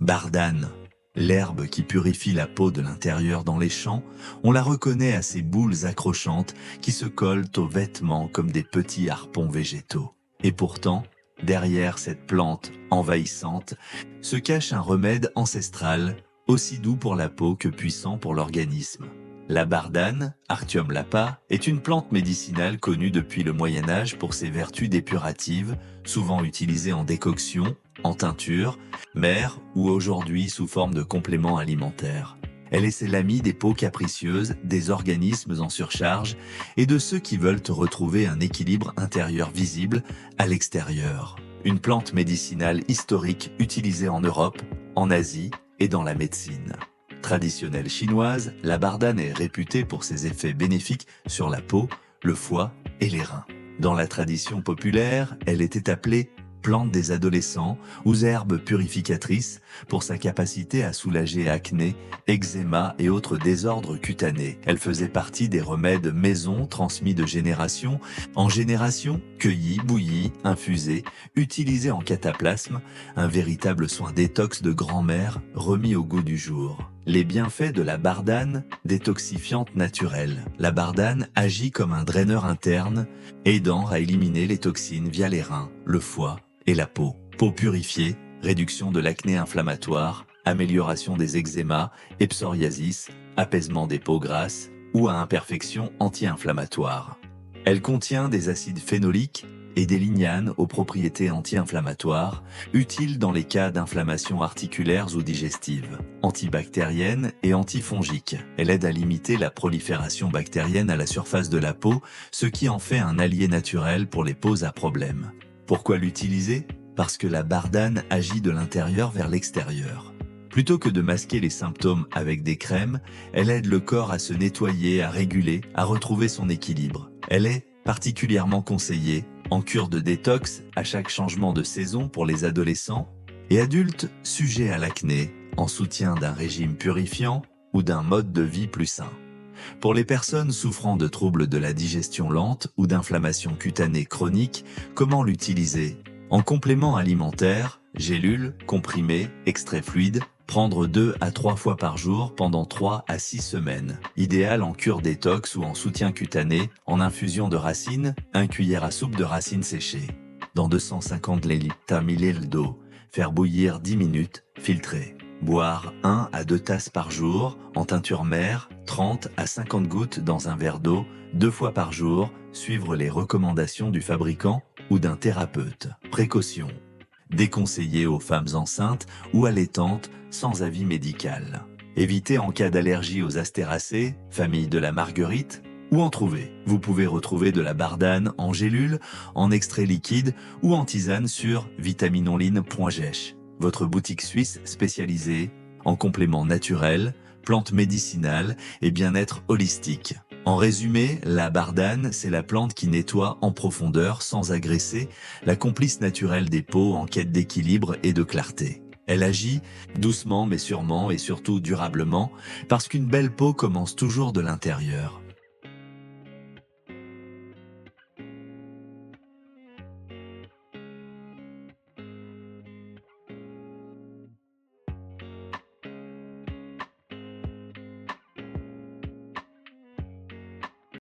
Bardane, l'herbe qui purifie la peau de l'intérieur dans les champs, on la reconnaît à ses boules accrochantes qui se collent aux vêtements comme des petits harpons végétaux. Et pourtant, derrière cette plante envahissante, se cache un remède ancestral, aussi doux pour la peau que puissant pour l'organisme. La bardane, Artium lapa, est une plante médicinale connue depuis le Moyen-Âge pour ses vertus dépuratives, souvent utilisée en décoction, en teinture, mère ou aujourd'hui sous forme de complément alimentaire. Elle est l'amie des peaux capricieuses, des organismes en surcharge et de ceux qui veulent retrouver un équilibre intérieur visible à l'extérieur. Une plante médicinale historique utilisée en Europe, en Asie et dans la médecine. Traditionnelle chinoise, la bardane est réputée pour ses effets bénéfiques sur la peau, le foie et les reins. Dans la tradition populaire, elle était appelée plante des adolescents ou herbe purificatrice pour sa capacité à soulager acné, eczéma et autres désordres cutanés. Elle faisait partie des remèdes maison transmis de génération en génération, cueillis, bouillis, infusés, utilisés en cataplasme, un véritable soin détox de grand-mère remis au goût du jour. Les bienfaits de la bardane, détoxifiante naturelle. La bardane agit comme un draineur interne, aidant à éliminer les toxines via les reins, le foie et la peau. Peau purifiée, réduction de l'acné inflammatoire, amélioration des eczémas et psoriasis, apaisement des peaux grasses ou à imperfection anti-inflammatoire. Elle contient des acides phénoliques et des lignanes aux propriétés anti-inflammatoires, utiles dans les cas d'inflammation articulaires ou digestive, antibactérienne et antifongique. Elle aide à limiter la prolifération bactérienne à la surface de la peau, ce qui en fait un allié naturel pour les peaux à problème. Pourquoi l'utiliser? Parce que la bardane agit de l'intérieur vers l'extérieur. Plutôt que de masquer les symptômes avec des crèmes, elle aide le corps à se nettoyer, à réguler, à retrouver son équilibre. Elle est particulièrement conseillée en cure de détox à chaque changement de saison pour les adolescents et adultes sujets à l'acné, en soutien d'un régime purifiant ou d'un mode de vie plus sain. Pour les personnes souffrant de troubles de la digestion lente ou d'inflammation cutanée chronique, comment l'utiliser? En complément alimentaire, gélules, comprimés, extraits fluides, prendre 2 à 3 fois par jour pendant 3 à 6 semaines. Idéal en cure détox ou en soutien cutané, en infusion de racines, 1 cuillère à soupe de racines séchées. Dans 250 ml d'eau, faire bouillir 10 minutes, filtrer. Boire 1 à 2 tasses par jour, en teinture mère, 30 à 50 gouttes dans un verre d'eau, 2 fois par jour, suivre les recommandations du fabricant ou d'un thérapeute. Précaution. Déconseillé aux femmes enceintes ou allaitantes sans avis médical. Évitez en cas d'allergie aux astéracées, famille de la marguerite, ou en trouver. Vous pouvez retrouver de la bardane en gélule, en extrait liquide ou en tisane sur vitaminonline.gech, votre boutique suisse spécialisée en compléments naturels, plantes médicinales et bien-être holistique. En résumé, la bardane, c'est la plante qui nettoie en profondeur sans agresser, la complice naturelle des peaux en quête d'équilibre et de clarté. Elle agit doucement mais sûrement et surtout durablement, parce qu'une belle peau commence toujours de l'intérieur.